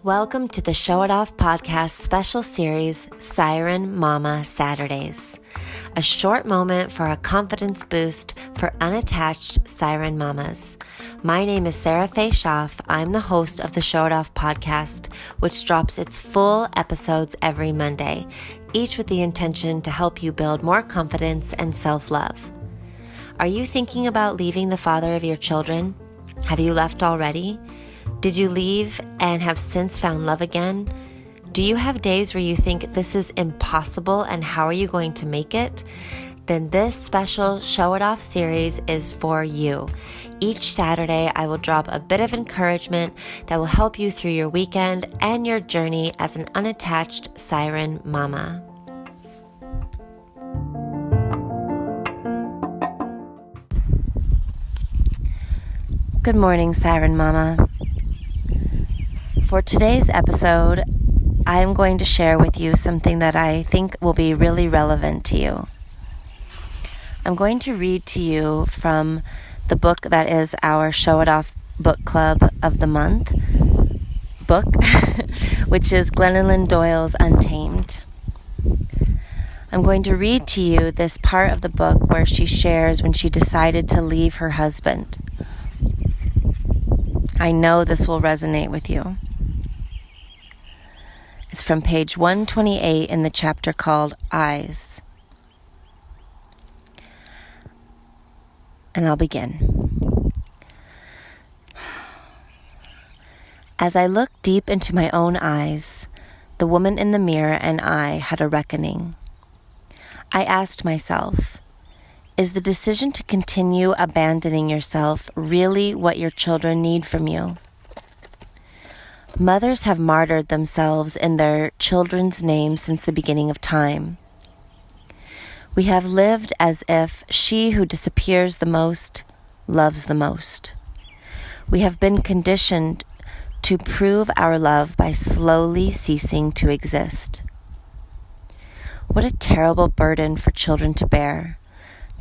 Welcome to the Show It Off podcast special series, Siren Mama Saturdays. A short moment for a confidence boost for unattached Siren Mamas. My name is Sarah Faye Schaff. I'm the host of the Show It Off podcast, which drops its full episodes every Monday, each with the intention to help you build more confidence and self-love. Are you thinking about leaving the father of your children? Have you left already? Did you leave and have since found love again? Do you have days where you think this is impossible and how are you going to make it? Then this special Show It Off series is for you. Each Saturday, I will drop a bit of encouragement that will help you through your weekend and your journey as an unattached Siren Mama. Good morning, Siren Mama. For today's episode, I am going to share with you something that I think will be really relevant to you. I'm going to read to you from the book that is our Show It Off Book Club of the Month book, which is Glennon Doyle's Untamed. I'm going to read to you this part of the book where she shares when she decided to leave her husband. I know this will resonate with you. It's from page 128 in the chapter called Eyes. And I'll begin. As I looked deep into my own eyes, the woman in the mirror and I had a reckoning. I asked myself, is the decision to continue abandoning yourself really what your children need from you? Mothers have martyred themselves in their children's names since the beginning of time. We have lived as if she who disappears the most loves the most. We have been conditioned to prove our love by slowly ceasing to exist. What a terrible burden for children to bear,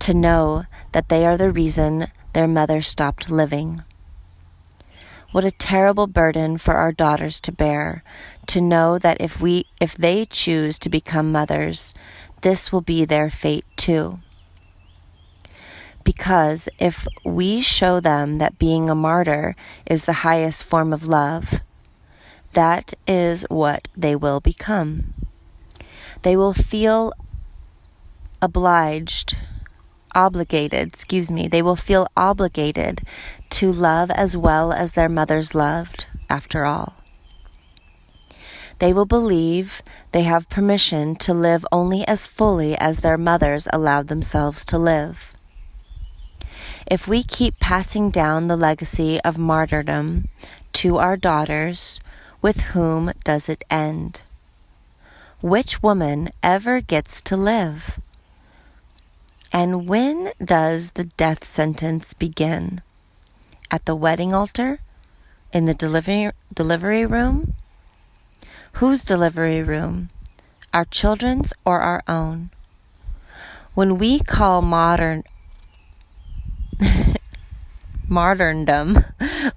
to know that they are the reason their mother stopped living. What a terrible burden for our daughters to bear, to know that if they choose to become mothers, this will be their fate too. Because if we show them that being a martyr is the highest form of love, that is what they will become. They will feel they will feel obligated to love as well as their mothers loved, after all. They will believe they have permission to live only as fully as their mothers allowed themselves to live. If we keep passing down the legacy of martyrdom to our daughters, with whom does it end? Which woman ever gets to live? And when does the death sentence begin? At the wedding altar? In the delivery room? Whose delivery room? Our children's or our own? When we call martyrdom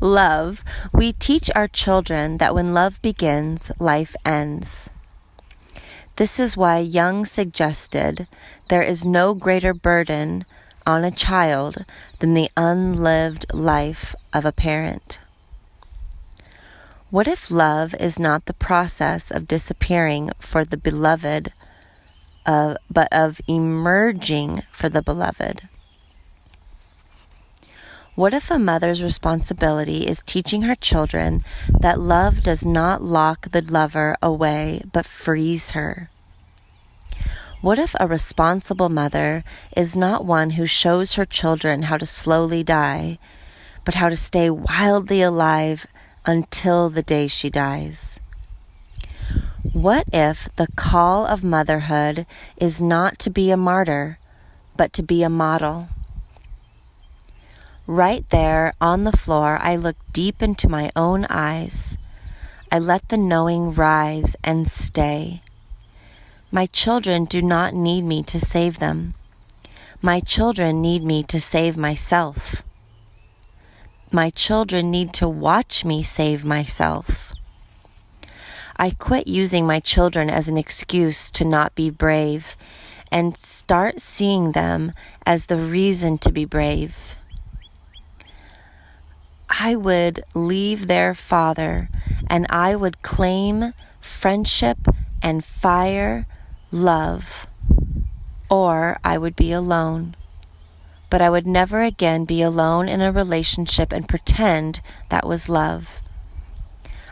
love, we teach our children that when love begins, life ends. This is why Jung suggested there is no greater burden on a child than the unlived life of a parent. What if love is not the process of disappearing for the beloved, but of emerging for the beloved? What if a mother's responsibility is teaching her children that love does not lock the lover away, but frees her? What if a responsible mother is not one who shows her children how to slowly die, but how to stay wildly alive until the day she dies? What if the call of motherhood is not to be a martyr, but to be a model? Right there on the floor, I looked deep into my own eyes. I let the knowing rise and stay. My children do not need me to save them. My children need me to save myself. My children need to watch me save myself. I quit using my children as an excuse to not be brave and start seeing them as the reason to be brave. I would leave their father and I would claim friendship and fire, love, or I would be alone. But I would never again be alone in a relationship and pretend that was love.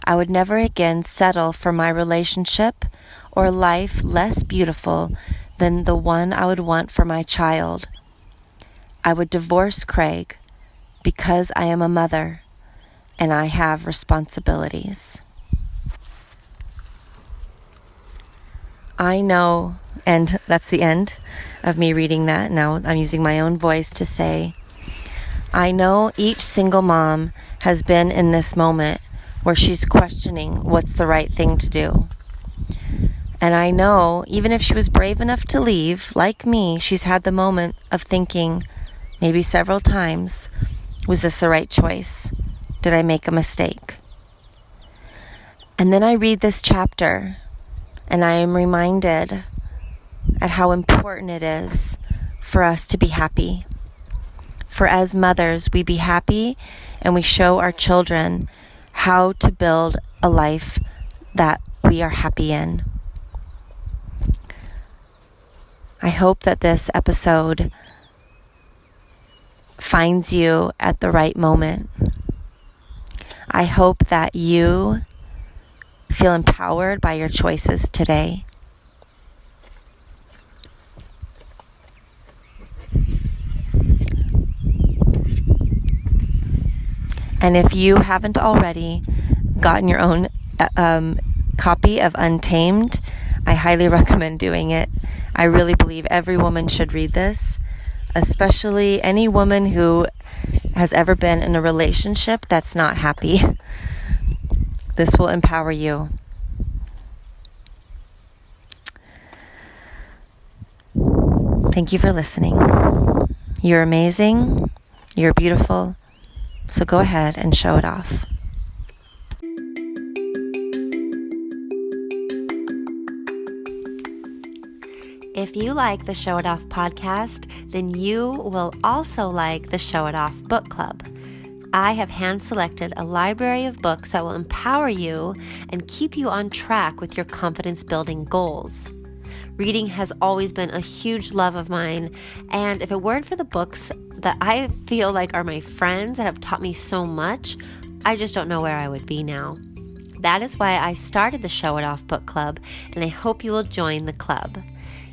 I would never again settle for my relationship or life less beautiful than the one I would want for my child. I would divorce Craig because I am a mother and I have responsibilities. I know, and that's the end of me reading that. Now I'm using my own voice to say, I know each single mom has been in this moment where she's questioning what's the right thing to do. And I know even if she was brave enough to leave, like me, she's had the moment of thinking, maybe several times, was this the right choice? Did I make a mistake? And then I read this chapter and I am reminded at how important it is for us to be happy. For as mothers, we be happy and we show our children how to build a life that we are happy in. I hope that this episode finds you at the right moment. I hope that you feel empowered by your choices today. And if you haven't already gotten your own copy of Untamed, I highly recommend doing it. I really believe every woman should read this, especially any woman who has ever been in a relationship that's not happy. This will empower you. Thank you for listening. You're amazing. You're beautiful. So go ahead and show it off. If you like the Show It Off podcast, then you will also like the Show It Off book club. I have hand-selected a library of books that will empower you and keep you on track with your confidence-building goals. Reading has always been a huge love of mine, and if it weren't for the books that I feel like are my friends that have taught me so much, I just don't know where I would be now. That is why I started the Show It Off book club, and I hope you will join the club.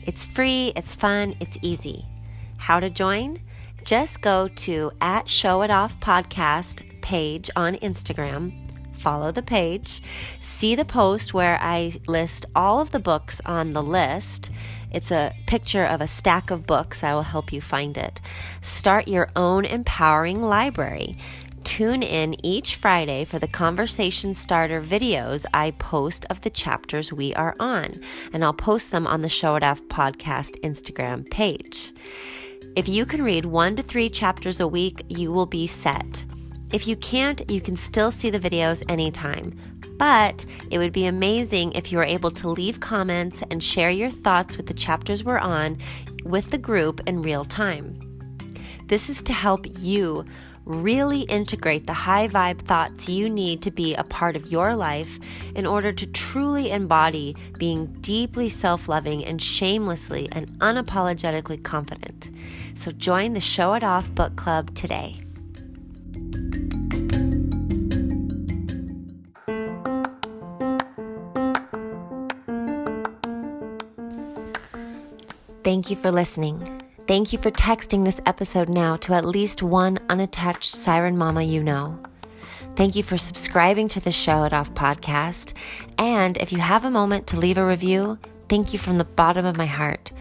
It's free, it's fun, it's easy. How to join? Just go to @ShowItOffPodcast page on Instagram, follow the page, see the post where I list all of the books on the list. It's a picture of a stack of books that will help you find it. Start your own empowering library. Tune in each Friday for the conversation starter videos I post of the chapters we are on, and I'll post them on the Show It Off podcast Instagram page. If you can read 1 to 3 chapters a week, you will be set. If you can't, you can still see the videos anytime. But it would be amazing if you were able to leave comments and share your thoughts with the chapters we're on with the group in real time. This is to help you really integrate the high vibe thoughts you need to be a part of your life in order to truly embody being deeply self-loving and shamelessly and unapologetically confident. So join the Show It Off book club today. Thank you for listening. Thank you for texting this episode now to at least one unattached Siren Mama you know. Thank you for subscribing to the Show It Off podcast. And if you have a moment to leave a review, thank you from the bottom of my heart.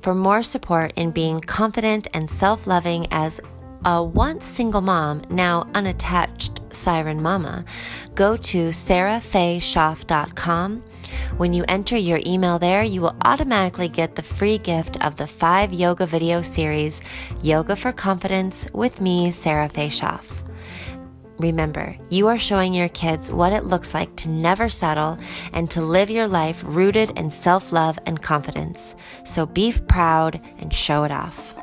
For more support in being confident and self-loving as a once single mom, now unattached Siren Mama, go to sarahfayschaff.com. When you enter your email there, you will automatically get the free gift of the 5 yoga video series, Yoga for Confidence with me, Sarah Faye Schaff. Remember, you are showing your kids what it looks like to never settle and to live your life rooted in self-love and confidence. So be proud and show it off.